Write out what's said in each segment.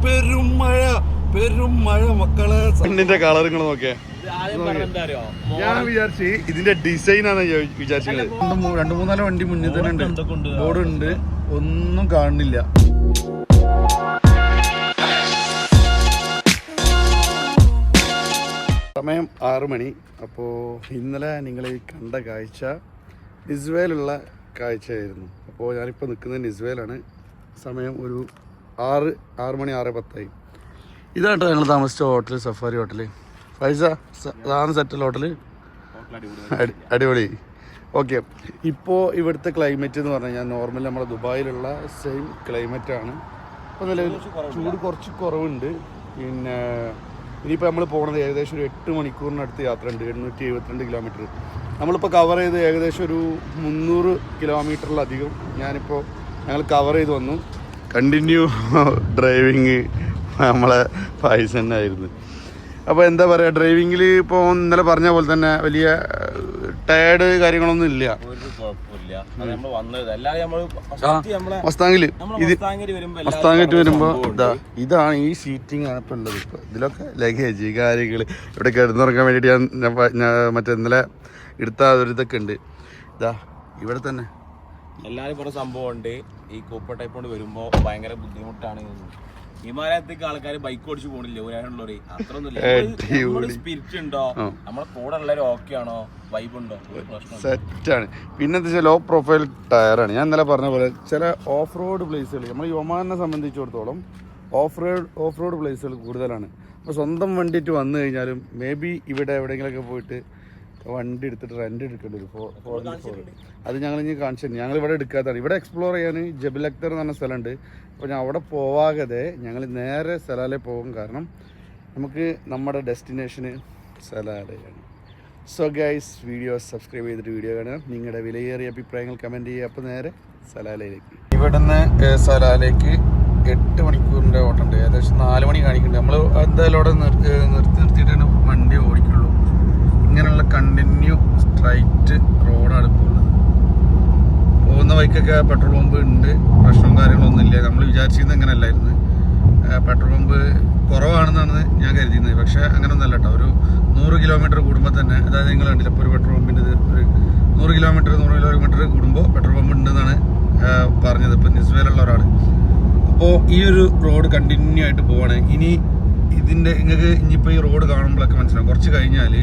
പെയ്യാണ്. പെരുമഴ മക്കളെ. പെണ്ണിന്റെ കളറുകൾ നോക്കിയാ ഞാൻ വിചാരിച്ച് ഇതിന്റെ ഡിസൈൻ ആണ് വിചാരിച്ചത്. 2-3 വണ്ടി മുന്നിൽ തന്നെ ഉണ്ട്, ബോർഡ് ഉണ്ട്, ഒന്നും കാണുന്നില്ല. സമയം 6 മണി. അപ്പോൾ ഇന്നലെ നിങ്ങൾ ഈ കണ്ട കാഴ്ച നിസ്വേലുള്ള കാഴ്ചയായിരുന്നു. അപ്പോൾ ഞാനിപ്പോൾ നിൽക്കുന്നത് നിസ്വേലാണ്. സമയം ഒരു 6 മണി 6:10. ഇതാട്ടോ ഞങ്ങൾ താമസിച്ച ഹോട്ടൽ, സഫാരി ഹോട്ടൽ. പൈസ സാധാരണ സെറ്റൽ ഹോട്ടൽ, അടിപൊളി. ഓക്കെ, ഇപ്പോൾ ഇവിടുത്തെ ക്ലൈമറ്റ് എന്ന് പറഞ്ഞു കഴിഞ്ഞാൽ നോർമലി നമ്മുടെ ദുബായിലുള്ള സെയിം ക്ലൈമറ്റാണ്. ഇപ്പോൾ നിലവിൽ ചൂട് കുറച്ച് കുറവുണ്ട്. പിന്നെ ഇനിയിപ്പോൾ നമ്മൾ പോകുന്നത് ഏകദേശം ഒരു 8 മണിക്കൂറിനടുത്ത് യാത്ര ഉണ്ട്. 872 കിലോമീറ്റർ നമ്മളിപ്പോൾ കവർ ചെയ്ത് ഏകദേശം ഒരു 300 കിലോമീറ്ററിലധികം ഞങ്ങൾ കവർ ചെയ്ത് വന്നു. കണ്ടിന്യൂ ഡ്രൈവിങ് നമ്മളെ പൈസ തന്നെ ആയിരുന്നു. അപ്പോൾ എന്താ പറയുക, ഡ്രൈവിങ്ങിൽ ഇപ്പോൾ ഇന്നലെ പറഞ്ഞ പോലെ തന്നെ വലിയ ടയർഡ് കാര്യങ്ങളൊന്നും ഇല്ല. മസ്താങ്ങിട്ട് വരുമ്പോൾ ഇതാണ് ഈ സീറ്റിംഗ് ആണ് ഇപ്പോൾ ഉള്ളത്. ഇപ്പോൾ ഇതിലൊക്കെ ലഗേജ് കാര്യങ്ങൾ ഇവിടെ കിടന്നുറങ്ങാൻ വേണ്ടിയിട്ട് ഞാൻ മറ്റേ ഇന്നലെ എടുത്ത ഒരു ഇതൊക്കെ ഉണ്ട്. ഇതാ ഇവിടെ തന്നെ എല്ലാവരും കുറേ സംഭവം ഉണ്ട്. ഈ കൂപ്പ ടൈപ്പ് കൊണ്ട് വരുമ്പോൾ ഭയങ്കര ബുദ്ധിമുട്ടാണ്. ഹിമാലയത്തേക്ക് ആൾക്കാർ ബൈക്ക് ഓടിച്ച് പോണില്ല, ഒരാളുള്ളവരെ അത്രയൊന്നും സ്പിരിറ്റ് ഉണ്ടോ, നമ്മളെ കൂടെ ഉള്ളവർ ഓക്കെ ആണോ, വൈബ് ഉണ്ടോ, സെറ്റാണ്. പിന്നെ എന്താ വെച്ചാൽ ലോ പ്രൊഫൈൽ ടയറാണ്. ഞാൻ ഇന്നലെ പറഞ്ഞ പോലെ ചില ഓഫ് റോഡ് പ്ലേസുകൾ നമ്മൾ ഒമാനെ സംബന്ധിച്ചിടത്തോളം ഓഫ് റോഡ് പ്ലേസുകൾ കൂടുതലാണ്. അപ്പോൾ സ്വന്തം വണ്ടിയിട്ട് വന്നു കഴിഞ്ഞാലും മേ ബി ഇവിടെ എവിടെയെങ്കിലുമൊക്കെ പോയിട്ട് വണ്ടി എടുത്തിട്ട് റെൻ്റ് എടുക്കേണ്ടി വരും. 4x4 അത് ഞങ്ങളിനി കാണിച്ചു. ഞങ്ങളിവിടെ എടുക്കാത്തതാണ്. ഇവിടെ എക്സ്പ്ലോർ ചെയ്യാൻ ജബൽ അക്തർ എന്ന് പറഞ്ഞ സ്ഥലമുണ്ട്. അപ്പോൾ ഞാൻ അവിടെ പോവാതെ ഞങ്ങൾ നേരെ സലാലയിൽ പോകും. കാരണം നമുക്ക് നമ്മുടെ ഡെസ്റ്റിനേഷന് സലാലയാണ്. സോ ഗൈസ്, വീഡിയോ സബ്സ്ക്രൈബ് ചെയ്തിട്ട് വീഡിയോ കാണുക. നിങ്ങളുടെ വിലയേറിയ അഭിപ്രായങ്ങൾ കമൻറ്റ് ചെയ്യുക. അപ്പോൾ നേരെ സലാലയിലേക്ക്. ഇവിടുന്ന് സലാലയ്ക്ക് 8 മണിക്കൂറിൻ്റെ ഓട്ടമുണ്ട്. ഏകദേശം 4 മണി കാണിക്കുന്നുണ്ട്. നമ്മൾ എന്തായാലും അവിടെ നിർത്തിയിട്ടാണ് വണ്ടി ഓടിക്കുള്ളൂ. ഇങ്ങനെയുള്ള കണ്ടിന്യൂ സ്ട്രൈറ്റ് റോഡാണ് ഇപ്പോൾ ഉള്ളത്. പോകുന്ന വഴിക്കൊക്കെ പെട്രോൾ പമ്പ് ഉണ്ട്, പ്രശ്നവും കാര്യങ്ങളൊന്നും ഇല്ല. നമ്മൾ വിചാരിച്ചിരുന്നത് അങ്ങനെയല്ലായിരുന്നു. പെട്രോൾ പമ്പ് കുറവാണെന്നാണ് ഞാൻ കരുതിയിരുന്നത്. പക്ഷേ അങ്ങനെയൊന്നുമല്ല കേട്ടോ. ഒരു 100 കിലോമീറ്റർ കൂടുമ്പോൾ തന്നെ, അതായത് നിങ്ങൾ കണ്ടില്ല ഇപ്പോൾ ഒരു പെട്രോൾ പമ്പിൻ്റെ ഒരു 100 കിലോമീറ്റർ കൂടുമ്പോൾ പെട്രോൾ പമ്പ് ഉണ്ടെന്നാണ് പറഞ്ഞത് ഇപ്പോൾ നിസ്വേലുള്ള ഒരാൾ. അപ്പോൾ ഈ ഒരു റോഡ് കണ്ടിന്യൂ ആയിട്ട് പോവാണ്. നിങ്ങൾക്ക് ഇനിയിപ്പോൾ ഈ റോഡ് കാണുമ്പോഴൊക്കെ മനസ്സിലാവും, കുറച്ച് കഴിഞ്ഞാൽ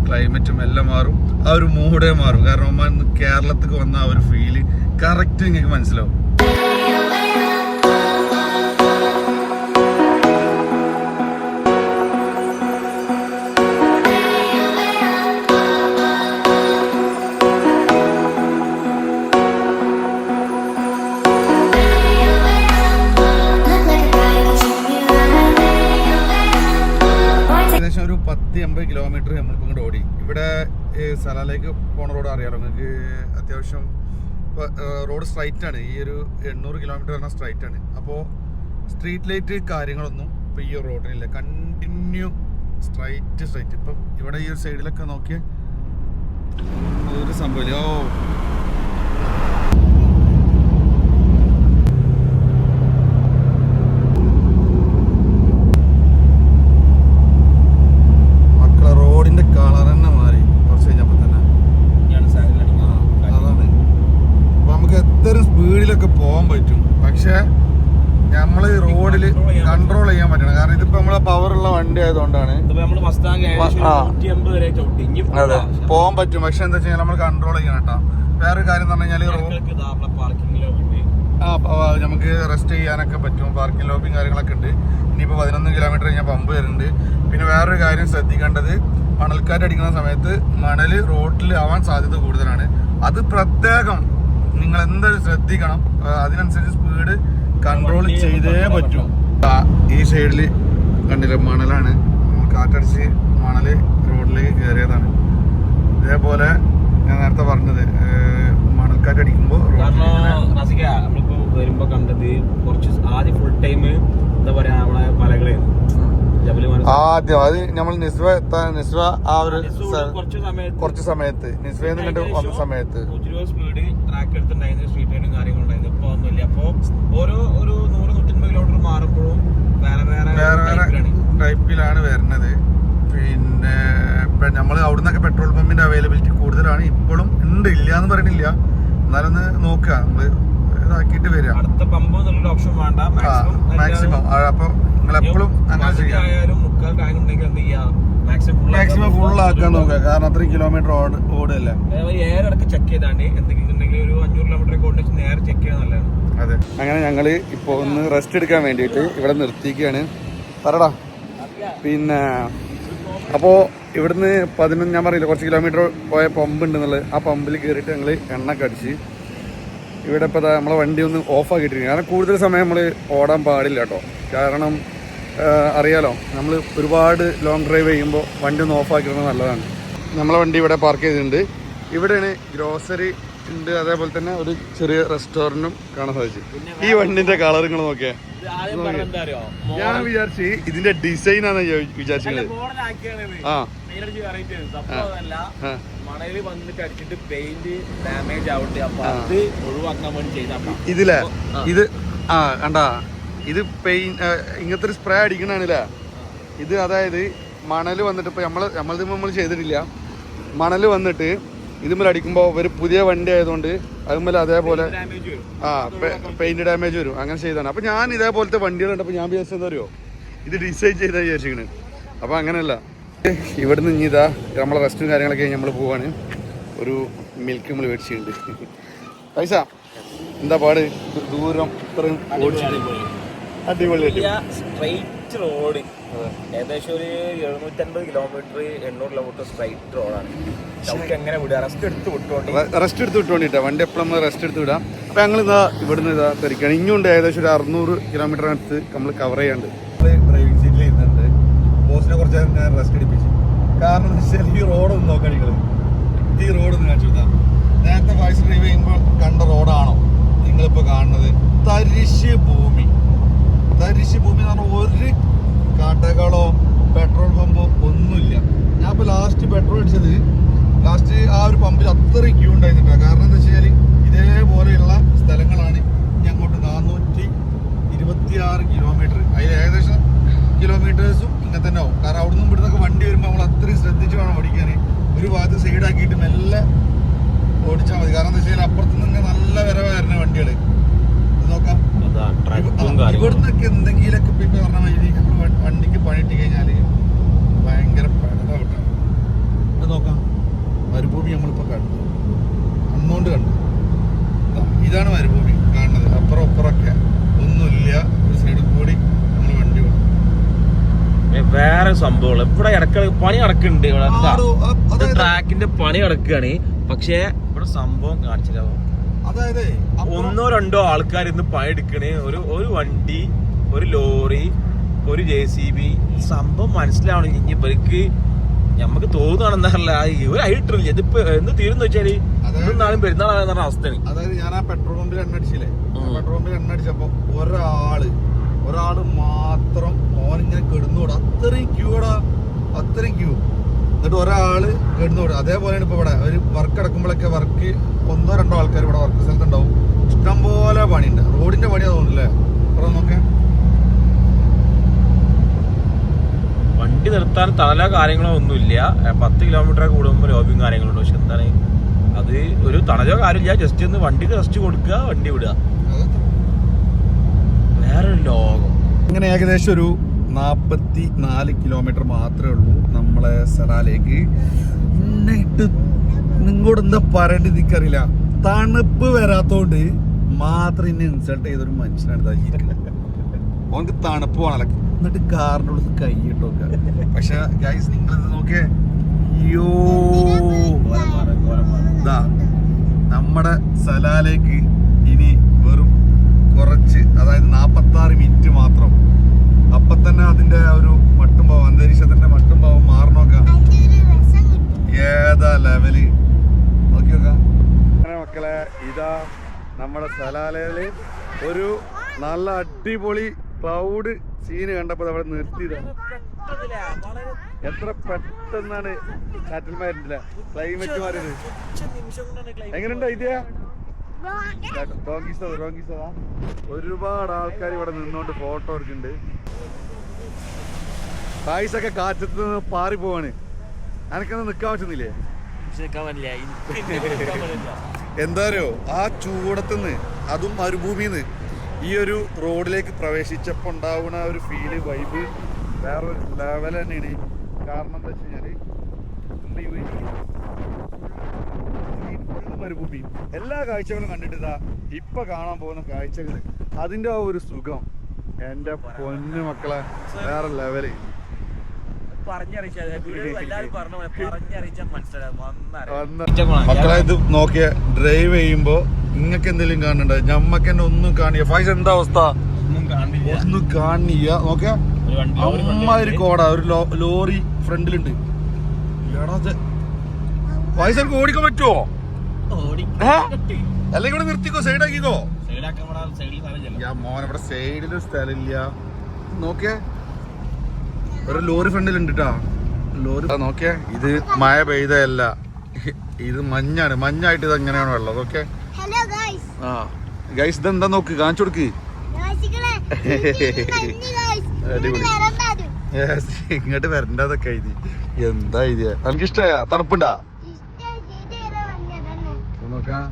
ക്ലൈമറ്റും എല്ലാം മാറും, ആ ഒരു മൂഡേ മാറും. കാരണം ഒമാൻ കേരളത്തിലേക്ക് വന്ന ആ ഒരു ഫീല് കറക്റ്റ് നിങ്ങൾക്ക് മനസ്സിലാവും. ഒരു 10-80 കിലോമീറ്റർ നമ്മളിപ്പോൾ ഇങ്ങോട്ട് ഓടി. ഇവിടെ സലാലയ്ക്ക് പോണ റോഡ് അറിയാലോ നിങ്ങൾക്ക്. അത്യാവശ്യം റോഡ് സ്ട്രൈറ്റ് ആണ്. ഈ ഒരു 800 കിലോമീറ്റർ പറഞ്ഞാൽ സ്ട്രൈറ്റ് ആണ്. അപ്പോൾ സ്ട്രീറ്റ് ലൈറ്റ് കാര്യങ്ങളൊന്നും ഇപ്പോൾ ഈ റോഡിനില്ല. Continue straight. ഇപ്പം ഇവിടെ ഈ ഒരു സൈഡിലൊക്കെ നോക്കിയാൽ ഒരു സംഭവമില്ല. സ്പീഡിലൊക്കെ പോകാൻ പറ്റും, പക്ഷെ നമ്മൾ റോഡിൽ കൺട്രോൾ ചെയ്യാൻ പറ്റണം. കാരണം ഇതിപ്പോ നമ്മളെ പവറുള്ള വണ്ടി ആയതുകൊണ്ടാണ്. അതെ, പോകാൻ പറ്റും. പക്ഷെ എന്താ വെച്ചാൽ നമ്മൾ കൺട്രോൾ ചെയ്യണം കേട്ടോ. വേറൊരു കാര്യം എന്ന് പറഞ്ഞു കഴിഞ്ഞാൽ നമുക്ക് റെസ്റ്റ് ചെയ്യാനൊക്കെ പറ്റും. പാർക്കിംഗ് ലോബിയും കാര്യങ്ങളൊക്കെ ഉണ്ട്. ഇനിയിപ്പോൾ 11 കിലോമീറ്റർ കഴിഞ്ഞാൽ പമ്പ് വരുന്നുണ്ട്. പിന്നെ വേറൊരു കാര്യം ശ്രദ്ധിക്കേണ്ടത്, മണൽക്കാറ്റ് അടിക്കുന്ന സമയത്ത് മണൽ റോഡിൽ ആവാൻ സാധ്യത കൂടുതലാണ്. അത് പ്രത്യേകം നിങ്ങൾ എന്തായാലും ശ്രദ്ധിക്കണം. അതിനനുസരിച്ച് സ്പീഡ് കൺട്രോൾ ചെയ്തേ പറ്റും. ഈ സൈഡിൽ കണ്ടില്ല, മണലാണ്. കാറ്റടിച്ച് മണൽ റോഡിലേക്ക് കയറിയതാണ്. ഇതേപോലെ ഞാൻ നേരത്തെ പറഞ്ഞത്, മണൽക്കാറ്റ് അടിക്കുമ്പോൾ നമ്മളിപ്പോ വരുമ്പോ കണ്ടത് കുറച്ച് ആദ്യം ഫുൾ ടൈം എന്താ പറയാ നമ്മളെ പലകളായിരുന്നു. ആദ്യം അത് നമ്മൾ നിസ്വ ആ ഒരു കുറച്ച് സമയത്ത് നിസ്വയിൽ നിന്നിട്ട് വന്ന സമയത്ത് സ്പീഡ് ട്രാക്ക് എടുത്തിട്ടുണ്ടായിരുന്നു. സ്ട്രീറ്റ് റൈഡും കാര്യങ്ങളുണ്ടായിരുന്നു. ഇപ്പൊ ഒന്നുമില്ല. അപ്പൊ ഓരോ ഒരു 100-150 കിലോമീറ്റർ മാറുമ്പോഴും നമ്മൾ അവിടെ നിന്നൊക്കെ പെട്രോൾ പമ്പിന്റെ അവൈലബിലിറ്റി കൂടുതലാണ്. ഇപ്പോഴും ഉണ്ട്, ഇല്ല എന്ന് പറയണില്ല. എന്നാലും ഒന്ന് നോക്കുക, നമ്മൾ ഇതാക്കിയിട്ട് വരിക. അടുത്ത പമ്പ് എന്നുള്ള ഓപ്ഷൻ വേണ്ട, മാക്സിമം. അപ്പൊ നിങ്ങൾ എപ്പോഴും അങ്ങനെ ചെയ്യാം. മാക്സിമം ഫുൾ ആക്കാൻ നോക്കുക, കാരണം അത്രയും കിലോമീറ്റർ ഓടല്ല. ഏറെടക്ക് ചെക്ക് ചെയ്താണ്ട് എന്തെങ്കിലും ഒരു 500 കിലോമീറ്റർ ഓടിച്ച് നേരെ ചെക്ക് ചെയ്യാൻ നല്ലതാണ്. അതെ, അങ്ങനെ ഞങ്ങൾ ഇപ്പോൾ ഒന്ന് റെസ്റ്റ് എടുക്കാൻ വേണ്ടിയിട്ട് ഇവിടെ നിർത്തിയിരിക്കുകയാണ്. പറടാ. പിന്നെ അപ്പോൾ ഇവിടുന്ന് 11 ഞാൻ പറയില്ല കുറച്ച് കിലോമീറ്റർ പോയ പമ്പ് ഉണ്ടെന്നുള്ളത്. ആ പമ്പിൽ കയറിയിട്ട് ഞങ്ങൾ എണ്ണ അടിച്ച് ഇവിടെ ഇപ്പോൾ നമ്മളെ വണ്ടി ഒന്ന് ഓഫാക്കിയിട്ടിരിക്കും. കാരണം കൂടുതൽ സമയം നമ്മൾ ഓടാൻ പാടില്ല കേട്ടോ. കാരണം അറിയാലോ, നമ്മൾ ഒരുപാട് ലോങ് ഡ്രൈവ് ചെയ്യുമ്പോൾ വണ്ടി ഒന്ന് ഓഫാക്കിയിരുന്നത് നല്ലതാണ്. നമ്മളെ വണ്ടി ഇവിടെ പാർക്ക് ചെയ്തിട്ടുണ്ട്. ഇവിടെയാണ് ഗ്രോസറി ഉണ്ട്, അതേപോലെ തന്നെ ഒരു ചെറിയ റെസ്റ്റോറൻറ്റും കാണാൻ സാധിച്ചു. ഈ വണ്ടിന്റെ കളർ നിങ്ങൾ നോക്കിയാ, ഞാൻ വിചാരിച്ച് ഇതിന്റെ ഡിസൈൻ ആണ് വിചാരിച്ചത്. ആ ഇതിലെ ഇത് കണ്ടാ, ഇത് പെയിന്റ് ഇങ്ങനത്തെ ഒരു സ്പ്രേ അടിക്കണാണില്ലേ ഇത്. അതായത് മണൽ വന്നിട്ട് ഇപ്പൊ നമ്മൾ ചെയ്തിട്ടില്ല. മണൽ വന്നിട്ട് ഇതുമ്മേൽ അടിക്കുമ്പോൾ ഒരു പുതിയ വണ്ടി ആയതുകൊണ്ട് അതുമ്മേൽ അതേപോലെ പെയിന്റ് ഡാമേജ് വരും. അങ്ങനെ ചെയ്താണ്. അപ്പോൾ ഞാൻ ഇതേപോലത്തെ വണ്ടികൾ കണ്ടപ്പോൾ ഞാൻ വിചാരിച്ചത് എന്താ അറിയോ, ഇത് ഡിസൈൻ ചെയ്താൽ വിചാരിച്ചിരിക്കണ്. അപ്പോൾ അങ്ങനെയല്ല. ഇവിടുന്ന് ഇനി ഇതാ നമ്മളെ റെസ്റ്റും കാര്യങ്ങളൊക്കെ നമ്മൾ പോവാണ്. ഒരു മിൽക്ക് നമ്മൾ മേടിച്ചിട്ടുണ്ട്. പൈസ എന്താ പാട്, ദൂരം ഇത്രയും ഓടിച്ചിട്ട് അടിപൊളി സ്ട്രൈറ്റ് റോഡ്. ഏകദേശം ഒരു 750 കിലോമീറ്റർ 800 കിലോമീറ്റർ സ്ട്രൈറ്റ് റോഡാണ്. എങ്ങനെ വിടുക, റെസ്റ്റ് എടുത്ത് വിട്ടുകൊണ്ടിട്ടാ വണ്ടി എപ്പോഴും നമ്മൾ റെസ്റ്റ് എടുത്ത് വിടാം. അപ്പം ഞങ്ങൾ ഇതാ ഇവിടുന്ന് ഇതാ തിരിക്കുകയാണ്. ഇനിയുണ്ട് ഏകദേശം ഒരു 600 കിലോമീറ്ററിനടുത്ത് നമ്മൾ കവർ ചെയ്യാണ്ട്. ഡ്രൈവിംഗ് സീറ്റിൽ ഇരുന്നുണ്ട്. ബോസിനെ കുറച്ച് ഞാൻ റെസ്റ്റ് എടുപ്പിച്ചു. കാരണം എന്താ വെച്ചാൽ ഈ റോഡൊന്നും നോക്കാൻ നിങ്ങൾ ഈ റോഡൊന്ന് കാണിച്ചു കൊടുത്താൽ നേരത്തെ വോയിസ് ഡ്രൈവ് ചെയ്യുമ്പോൾ കണ്ട റോഡാണോ നിങ്ങളിപ്പോൾ കാണുന്നത്? തരിശ് ഭൂമി എന്ന് പറഞ്ഞാൽ ഒരു കടകളോ പെട്രോൾ പമ്പോ ഒന്നുമില്ല. ഞാൻ ഇപ്പോൾ ലാസ്റ്റ് പെട്രോൾ അടിച്ചത് ആ ഒരു പമ്പിൽ അത്രയും ക്യൂ ഉണ്ടായിരുന്നില്ല. കാരണം എന്താ വെച്ചാൽ ഇതേപോലെയുള്ള സ്ഥലങ്ങളാണ് ഇനി അങ്ങോട്ട് 426 കിലോമീറ്റർ. അതിൽ ഏകദേശം കിലോമീറ്റേഴ്സും ഇങ്ങനെ തന്നെ ആവും. കാരണം അവിടെ നിന്നും ഇവിടുന്നൊക്കെ വണ്ടി വരുമ്പോൾ നമ്മൾ അത്രയും ശ്രദ്ധിച്ച് വേണം ഓടിക്കാൻ. ഒരു ഭാഗത്ത് സൈഡാക്കിയിട്ട് മെല്ലെ ഓടിച്ചാൽ മതി. കാരണം എന്താ വെച്ചാൽ അപ്പുറത്ത് നിന്ന് നല്ല വരവായിരുന്ന വണ്ടികൾ നോക്കാം. ഇവിടുന്നൊക്കെ എന്തെങ്കിലുമൊക്കെ പിന്നെ പറഞ്ഞ മാതിരി നമ്മൾ വണ്ടിക്ക് പണിയിട്ട് കഴിഞ്ഞാൽ ഭയങ്കര പെടലാവട്ടെ. അത് നോക്കാം, മരുഭൂമി നമ്മളിപ്പോൾ കണ്ടു, അന്നുകൊണ്ട് കണ്ടു. ഇതാണ് മരുഭൂമി കാണുന്നത്. അപ്പുറം ഇപ്പുറമൊക്കെ ഒന്നുമില്ല. ഒരു സൈഡിൽ കൂടി നമ്മൾ വണ്ടി പോകും. വേറെ സംഭവം ഇവിടെ പണി നടക്കുന്നുണ്ട്. ഇവിടെ ട്രാക്കിന്റെ പണി നടക്കുകയാണ്. പക്ഷേ ഇവിടെ സംഭവം കാണിച്ചില്ല. അതായത് 1-2 ആൾക്കാർ ഇന്ന് പണിയെടുക്കണേ. ഒരു വണ്ടി, ഒരു ലോറി, ഒരു JCB. സംഭവം മനസ്സിലാവണം. ഇനി ഇവർക്ക് ഞമ്മക്ക് തോന്നുകയാണെന്നല്ല ഒരു ഐഡില്ല. ഇതിപ്പോ എന്ത് തീരുന്ന വെച്ചാല് നാളും പെരുന്നാളാകുന്ന പറഞ്ഞ അവസ്ഥയാണ്. അതായത് ഞാൻ ആ പെട്രോൾ പമ്പിൽ എണ്ണ അടിച്ചില്ലേ, പെട്രോൾ പമ്പിൽ എണ്ണ അടിച്ചപ്പോ ഒരാള് മാത്രം ഓനിങ്ങനെ കിടന്നുകൂടാ. അത്രയും ക്യൂ. എന്നിട്ട് ഒരാള് കിടന്നുകൂടാ. അതേപോലെയാണ് ഇപ്പൊ ഇവിടെ ഒരു വർക്ക് അടക്കുമ്പോഴൊക്കെ വർക്ക് 1-2 ആൾക്കാർ ഇവിടെ വർക്ക് സ്ഥലത്തുണ്ടാവും. ഇഷ്ടംപോലെ പണിയുണ്ട്. റോഡിന്റെ പണിയാ തോന്നുന്നില്ലേ? ഇവിടെ നോക്കേ, വണ്ടി നിർത്താൻ തണലോ കാര്യങ്ങളോ ഒന്നുമില്ല. 10 കിലോമീറ്റർ കൂടുമ്പോൾ ലോബിയും കാര്യങ്ങളുണ്ട്. പക്ഷെ എന്താണ് അത്, ഒരു തണലോ കാര്യമില്ല. ജസ്റ്റ് ഒന്ന് വണ്ടിക്ക് റെസ്റ്റ് കൊടുക്കുക, വണ്ടി വിടുക. വേറൊരു ലോകം. ഇങ്ങനെ ഏകദേശം ഒരു 44 കിലോമീറ്റർ മാത്രമേ ഉള്ളൂ നമ്മളെ സലാലേക്ക്. എന്നിട്ട് നിങ്ങളോട് എന്താ പറയേണ്ടത് എനിക്കറിയില്ല. തണുപ്പ് വരാത്തോണ്ട് മാത്രം ഇന്നെ ഇൻസൾട്ട് ചെയ്തൊരു മനുഷ്യനാണ് ഇരിക്കുന്നത്. ഓനക്ക് തണുപ്പ് വേണല്ലോ. എന്നിട്ട് കാറിൻ്റെ ഉള്ളിൽ കൈയിട്ടോക്ക. പക്ഷെ ഗൈസ് നിങ്ങളിത് നോക്കിയേ, അയ്യോ നമ്മുടെ സലാലേക്ക് ഇനി വെറും കുറച്ച്, അതായത് 46 മിനിറ്റ് മാത്രം. അപ്പൊ തന്നെ അതിന്റെ ഒരു മട്ടും ഭാവം, അന്തരീക്ഷത്തിന്റെ മട്ടും ഭാവം മാറണോക്കാം. ഏതാ ലെവല് നോക്കി നോക്കാം. അങ്ങനെ മക്കളെ, ഇതാ നമ്മുടെ സലാലയില് ഒരു നല്ല അടിപൊളി ക്ലൗഡ് സീന് കണ്ടപ്പോൾ അവിടെ നിർത്തിയതാണ്. എത്ര പെട്ടെന്നാണ് ചാറ്റൽമാരില്ല ക്ലൈമറ്റ് മാറിയത്. എങ്ങനെയുണ്ടോ ഇതേ ഒരുപാട് ആൾക്കാർ ഇവിടെ നിന്നോണ്ട് ഫോട്ടോ എടുക്കുന്നുണ്ട്. കായ്സൊക്കെ കാറ്റത്ത് നിന്ന് പാറി പോവാണ്. എനിക്കൊന്നും നിക്കാൻ പറ്റുന്നില്ലേ? നിൽക്കാൻ പറ്റില്ല, നിൽക്കാൻ പറ്റില്ല. എന്താ അറിയോ, ആ ചൂടത്തുനിന്ന് അതും മരുഭൂമിന്ന് ഈ ഒരു റോഡിലേക്ക് പ്രവേശിച്ചപ്പോൾ ഉണ്ടാവുന്ന ഒരു ഫീല് വൈബ് വേറൊരു ലെവൽ തന്നെയാണ്. കാരണം എന്താ വെച്ച് കഴിഞ്ഞാല് മരുഭൂമി എല്ലാ കാഴ്ചകളും കണ്ടിട്ട് ഇതാ ഇപ്പൊ കാണാൻ പോകുന്ന കാഴ്ചകൾ, അതിന്റെ ആ ഒരു സുഖം എന്റെ പൊന്നു മക്കളെ വേറെ ലെവല്. മക്കളെ ഇത് നോക്കിയ ഡ്രൈവ് ചെയ്യുമ്പോ നിങ്ങക്ക് എന്തെങ്കിലും കാണുന്നുണ്ടോ? ഞമ്മക്ക് തന്നെ ഒന്നും കാണില്ല. ഫൈസ് എന്താ അവസ്ഥ? ഒന്നും കാണില്ല. നോക്കിയ അമ്മാതിരി കോട, ഒരു ലോറി ഫ്രണ്ടിലുണ്ട്. ഫൈസ് എനിക്ക് ഓടിക്കാൻ പറ്റുമോ? അല്ലെങ്കിൽ ഇവിടെ നിർത്തിക്കോ, സൈഡാക്കിക്കോ. മോൻ ഇവിടെ സൈഡില് സ്ഥലമില്ല. നോക്കിയേ, ഒരു ലോറി ഫ്രണ്ടിലുണ്ട് കേട്ടാ. ലോറി നോക്കിയേ, ഇത് മഴ പെയ്തല്ല, ഇത് മഞ്ഞാണ്. മഞ്ഞായിട്ട് ഇത് എങ്ങനെയാണ് വെള്ളം. ഓക്കെ ആ ഗൈസ്, ഇതെന്താ നോക്ക്, കാണിച്ചു കൊടുക്ക്. ഇങ്ങോട്ട് വരണ്ടതൊക്കെ ഇത് എന്താ ഇത്? എനിക്ക് ഇഷ്ടമായ തണുപ്പുണ്ടാ നോക്കാം.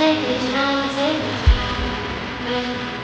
Take it down, take it down.